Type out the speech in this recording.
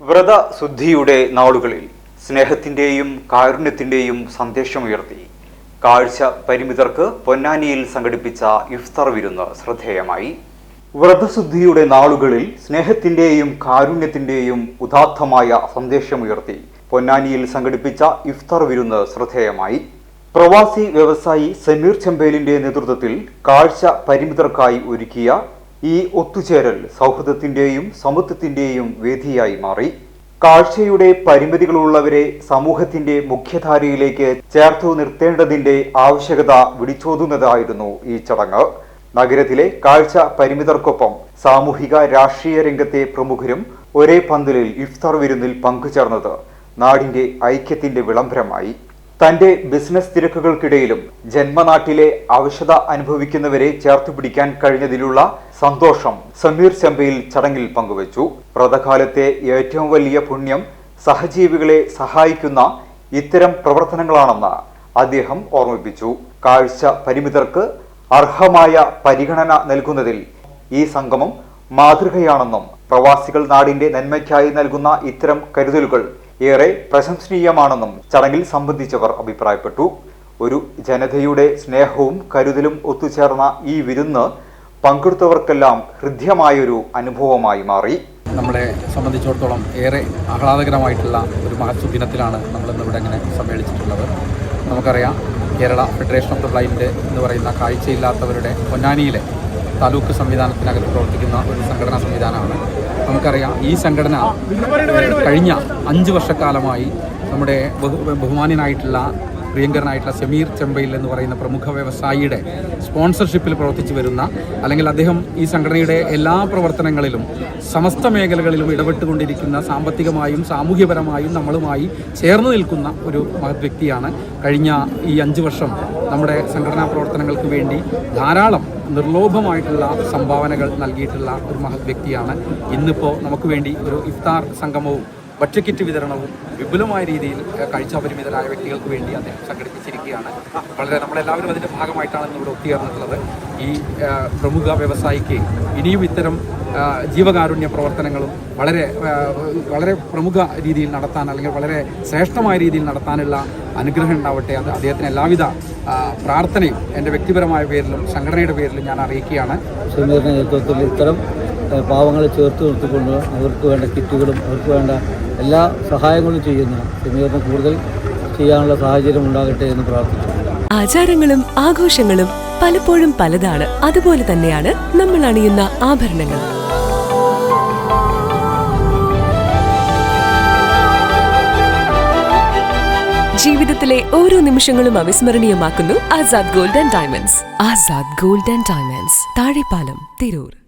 വ്രതശുദ്ധിയുടെ നാളുകളിൽ സ്നേഹത്തിന്റെയും കാരുണ്യത്തിന്റെയും സന്ദേശമുയർത്തി കാഴ്ച പരിമിതർക്ക് പൊന്നാനിയിൽ സംഘടിപ്പിച്ച ഇഫ്താർ വിരുന്ന് ശ്രദ്ധേയമായി. വ്രതശുദ്ധിയുടെ നാളുകളിൽ സ്നേഹത്തിന്റെയും കാരുണ്യത്തിന്റെയും ഉദാത്തമായ സന്ദേശമുയർത്തി പൊന്നാനിയിൽ സംഘടിപ്പിച്ച ഇഫ്താർ വിരുന്ന് ശ്രദ്ധേയമായി. പ്രവാസി വ്യവസായി സമീർ ചെമ്പേലിന്റെ നേതൃത്വത്തിൽ കാഴ്ച പരിമിതർക്കായി ഒരുക്കിയ ഈ ഒത്തുചേരൽ സൗഹൃദത്തിന്റെയും സമത്വത്തിന്റെയും വേദിയായി മാറി. കാഴ്ചയുടെ പരിമിതികളുള്ളവരെ സമൂഹത്തിന്റെ മുഖ്യധാരയിലേക്ക് ചേർത്തു നിർത്തേണ്ടതിന്റെ ആവശ്യകത വിളിച്ചോതുന്നതായിരുന്നു ഈ ചടങ്ങ്. നഗരത്തിലെ കാഴ്ച പരിമിതർക്കൊപ്പം സാമൂഹിക രാഷ്ട്രീയ രംഗത്തെ പ്രമുഖരും ഒരേ പന്തലിൽ ഇഫ്താർ വിരുന്നിൽ പങ്കുചേർന്നത് നാടിന്റെ ഐക്യത്തിന്റെ വിളംബരമായി. തന്റെ ബിസിനസ് തിരക്കുകൾക്കിടയിലും ജന്മനാട്ടിലെ അവശത അനുഭവിക്കുന്നവരെ ചേർത്തുപിടിക്കാൻ കഴിഞ്ഞതിലുള്ള സന്തോഷം സമീർ ചെമ്പയിൽ ചടങ്ങിൽ പങ്കുവച്ചു. വ്രതകാലത്തെ ഏറ്റവും വലിയ പുണ്യം സഹജീവികളെ സഹായിക്കുന്ന ഇത്തരം പ്രവർത്തനങ്ങളാണെന്ന് അദ്ദേഹം ഓർമ്മിപ്പിച്ചു. കാഴ്ച പരിമിതർക്ക് അർഹമായ പരിഗണന നൽകുന്നതിൽ ഈ സംഗമം മാതൃകയാണെന്നും പ്രവാസികൾ നാടിന്റെ നന്മയ്ക്കായി നൽകുന്ന ഇത്തരം കരുതലുകൾ ഏറെ പ്രശംസനീയമാണെന്നും ചടങ്ങിൽ സംബന്ധിച്ചവർ അഭിപ്രായപ്പെട്ടു. ഒരു ജനതയുടെ സ്നേഹവും കരുതലും ഒത്തുചേർന്ന ഈ വിരുന്ന് പങ്കെടുത്തവർക്കെല്ലാം ഹൃദ്യമായൊരു അനുഭവമായി മാറി. നമ്മളെ സംബന്ധിച്ചിടത്തോളം ഏറെ ആഹ്ലാദകരമായിട്ടുള്ള ഒരു മഹത്സു ദിനത്തിലാണ് നമ്മളിന്നിവിടെ ഇങ്ങനെ സമ്മേളിച്ചിട്ടുള്ളത്. നമുക്കറിയാം, Kerala federation of the blind എന്ന് പറയുന്ന കാഴ്ചയില്ലാത്തവരുടെ പൊന്നാനിയിലെ താലൂക്ക് സംവിധാനത്തിനകത്ത് പ്രവർത്തിക്കുന്ന ഒരു സംഘടനാ സംവിധാനമാണ്. നമുക്കറിയാം, ഈ സംഘടന കഴിഞ്ഞ 5 വർഷക്കാലമായി നമ്മുടെ ബഹുമാന്യനായിട്ടുള്ള പ്രിയങ്കരനായിട്ടുള്ള സമീർ ചെമ്പയിൽ എന്ന് പറയുന്ന പ്രമുഖ വ്യവസായിയുടെ സ്പോൺസർഷിപ്പിൽ പ്രവർത്തിച്ചു വരുന്ന, അല്ലെങ്കിൽ അദ്ദേഹം ഈ സംഘടനയുടെ എല്ലാ പ്രവർത്തനങ്ങളിലും സമസ്ത മേഖലകളിലും ഇടപെട്ടുകൊണ്ടിരിക്കുന്ന, സാമ്പത്തികമായും സാമൂഹ്യപരമായും നമ്മളുമായി ചേർന്ന് നിൽക്കുന്ന ഒരു മഹത് വ്യക്തിയാണ്. കഴിഞ്ഞ ഈ 5 വർഷം നമ്മുടെ സംഘടനാ പ്രവർത്തനങ്ങൾക്ക് വേണ്ടി ധാരാളം നിർലോഭമായിട്ടുള്ള സംഭാവനകൾ നൽകിയിട്ടുള്ള ഒരു മഹത് വ്യക്തിയാണ്. ഇന്നിപ്പോൾ നമുക്ക് വേണ്ടി ഒരു ഇഫ്താർ സംഗമവും ഭക്ഷ്യക്കിറ്റ് വിതരണവും വിപുലമായ രീതിയിൽ കാഴ്ചാപരിമിതരായ വ്യക്തികൾക്ക് വേണ്ടി അദ്ദേഹം സംഘടിപ്പിച്ചിരിക്കുകയാണ്. വളരെ നമ്മളെല്ലാവരും അതിൻ്റെ ഭാഗമായിട്ടാണ് ഇന്നിവിടെ ഒത്തുചേർന്നിട്ടുള്ളത്. ഈ പ്രമുഖ വ്യവസായിക്ക് ഇനിയും ഇത്തരം ജീവകാരുണ്യ പ്രവർത്തനങ്ങളും വളരെ പ്രമുഖ രീതിയിൽ നടത്താൻ, അല്ലെങ്കിൽ വളരെ ശ്രേഷ്ഠമായ രീതിയിൽ നടത്താനുള്ള അനുഗ്രഹം ഉണ്ടാവട്ടെ. അത് അദ്ദേഹത്തിന് എല്ലാവിധ പ്രാർത്ഥനയും എൻ്റെ വ്യക്തിപരമായ പേരിലും സംഘടനയുടെ പേരിലും ഞാൻ അറിയിക്കുകയാണ്. സമീറിൻ്റെ നേതൃത്വത്തിൽ ഇത്തരം പാവങ്ങളെ ചേർത്ത് നിർത്തിക്കൊണ്ട് അവർക്ക് വേണ്ട കിറ്റുകളും അവർക്ക് വേണ്ട എല്ലാ സഹായങ്ങളും ചെയ്യുന്ന സമീറിന് കൂടുതൽ ചെയ്യാനുള്ള സാഹചര്യം ഉണ്ടാകട്ടെ എന്ന് പ്രാർത്ഥിച്ചു. ആചാരങ്ങളും ആഘോഷങ്ങളും പലപ്പോഴും പലതാണ്. അതുപോലെ തന്നെയാണ് നമ്മൾ അണിയുന്ന ആഭരണങ്ങൾ. ജീവിതത്തിലെ ഓരോ നിമിഷങ്ങളും അവിസ്മരണീയമാക്കുന്നു Azad gold and diamonds. Azad gold and diamonds, Thazhepalam, Tirur.